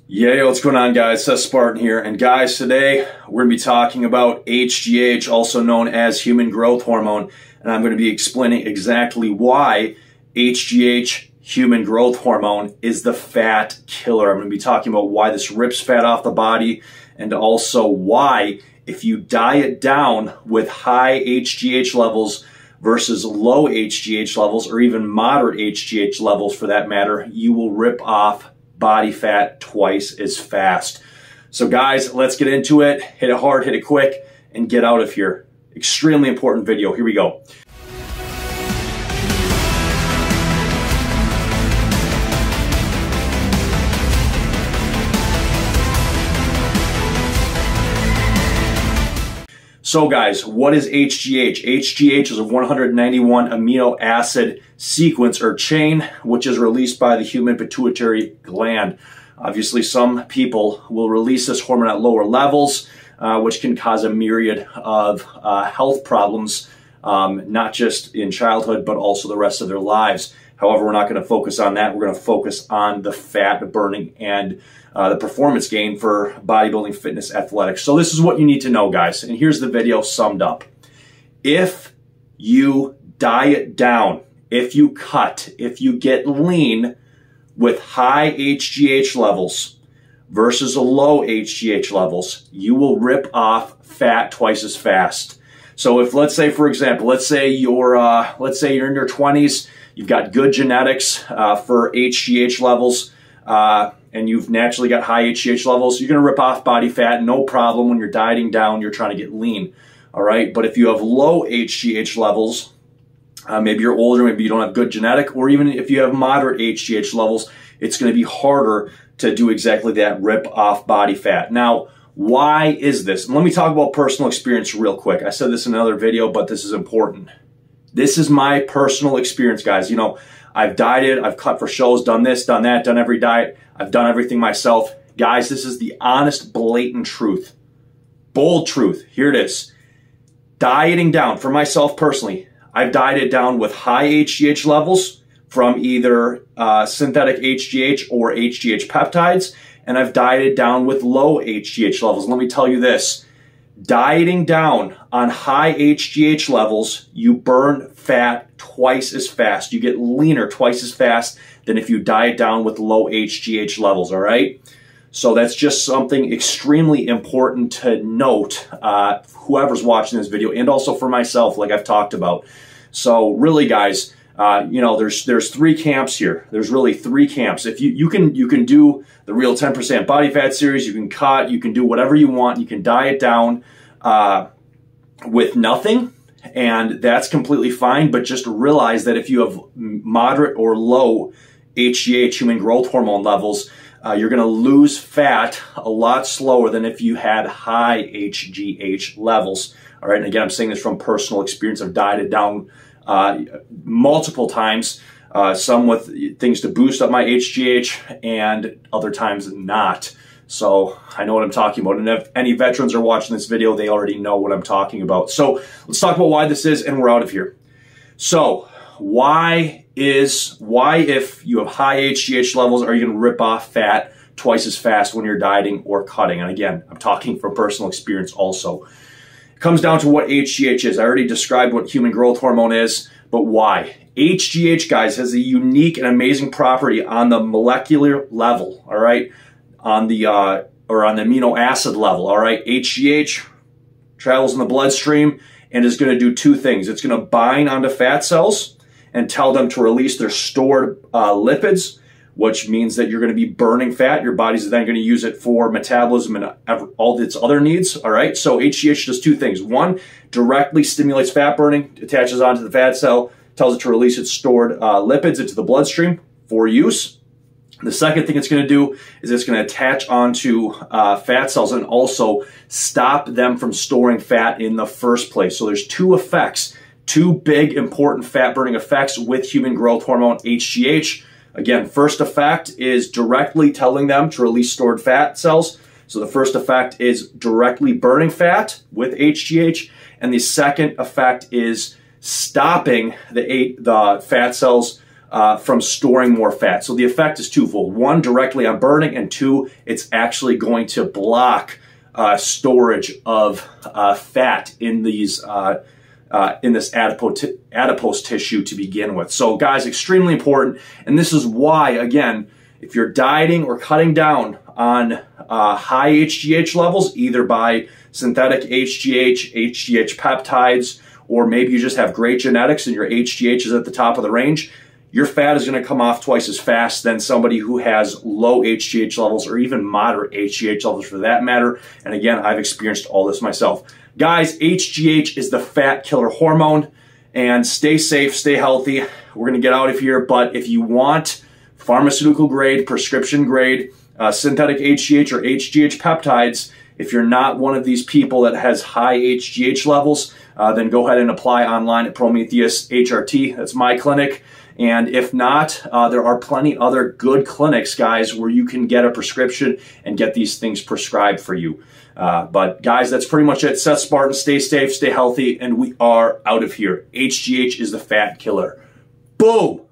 Yeah, what's going on, guys? Seth Spartan here. And guys, today we're going to be talking about HGH, also known as human growth hormone. And I'm going to be explaining exactly why HGH, human growth hormone, is the fat killer. I'm going to be talking about why this rips fat off the body, and also why, if you diet down with high HGH levels versus low HGH levels, or even moderate HGH levels for that matter, you will rip off body fat twice as fast. So guys, let's get into it. Hit it hard, hit it quick, and get out of here. Extremely important video. Here we go. So guys, what is HGH? HGH is a 191 amino acid sequence or chain, which is released by the human pituitary gland. Obviously, some people will release this hormone at lower levels, which can cause a myriad of health problems, not just in childhood, but also the rest of their lives. However, we're not going to focus on that. We're going to focus on the fat burning and the performance gain for bodybuilding, fitness, athletics. So this is what you need to know, guys. And here's the video summed up. If you diet down, if you cut, if you get lean with high HGH levels versus low HGH levels, you will rip off fat twice as fast. So if, let's say, for example, let's say you're in your 20s, you've got good genetics for HGH levels, and you've naturally got high HGH levels, you're going to rip off body fat, no problem. When you're dieting down, you're trying to get lean, all right? But if you have low HGH levels, maybe you're older, maybe you don't have good genetic, or even if you have moderate HGH levels, it's going to be harder to do exactly that, rip off body fat. Now, why is this? And let me talk about personal experience real quick. I said this in another video, but this is important. This is my personal experience, guys. You know, I've dieted, I've cut for shows, done this, done that, done every diet. I've done everything myself. Guys, this is the honest, blatant truth. Bold truth. Here it is. Dieting down, for myself personally, I've dieted down with high HGH levels from either synthetic HGH or HGH peptides, and I've dieted down with low HGH levels. Let me tell you this. Dieting down on high HGH levels, you burn fat twice as fast. You get leaner twice as fast than if you diet down with low HGH levels, all right? So that's just something extremely important to note, whoever's watching this video, and also for myself, like I've talked about. So really, guys, you know, there's three camps here. There's really three camps. If you can do the Real 10% Body Fat series, you can cut, you can do whatever you want, you can diet down with nothing, and that's completely fine. But just realize that if you have moderate or low HGH, human growth hormone levels, you're going to lose fat a lot slower than if you had high HGH levels. All right, and again, I'm saying this from personal experience. I've dieted down multiple times, some with things to boost up my HGH and other times not. So I know what I'm talking about. And if any veterans are watching this video, they already know what I'm talking about. So let's talk about why this is, and we're out of here. So why if you have high HGH levels, are you going to rip off fat twice as fast when you're dieting or cutting? And again, I'm talking from personal experience also. It comes down to what HGH is. I already described what human growth hormone is, but why? HGH, guys, has a unique and amazing property on the molecular level, all right? On the amino acid level, all right? HGH travels in the bloodstream and is going to do two things. It's going to bind onto fat cells and tell them to release their stored lipids, which means that you're going to be burning fat. Your body's then going to use it for metabolism and all its other needs, all right? So HGH does two things. One, directly stimulates fat burning, attaches onto the fat cell, tells it to release its stored lipids into the bloodstream for use. The second thing it's going to do is it's going to attach onto fat cells and also stop them from storing fat in the first place. So there's two effects, two big important fat burning effects with human growth hormone, HGH. Again, first effect is directly telling them to release stored fat cells. So the first effect is directly burning fat with HGH, and the second effect is stopping the fat cells from storing more fat. So the effect is twofold. One, directly on burning, and two, it's actually going to block storage of fat in these in this adipose tissue to begin with. So guys, extremely important. And this is why, again, if you're dieting or cutting down on high HGH levels, either by synthetic HGH, HGH peptides, or maybe you just have great genetics and your HGH is at the top of the range, your fat is going to come off twice as fast than somebody who has low HGH levels or even moderate HGH levels for that matter. And again, I've experienced all this myself. Guys, HGH is the fat killer hormone, and stay safe, stay healthy. We're going to get out of here, but if you want pharmaceutical grade, prescription grade, synthetic HGH or HGH peptides, if you're not one of these people that has high HGH levels, then go ahead and apply online at Prometheus HRT. That's my clinic. And if not, there are plenty other good clinics, guys, where you can get a prescription and get these things prescribed for you. But guys, that's pretty much it. Seth Spartan, stay safe, stay healthy, and we are out of here. HGH is the fat killer. Boom!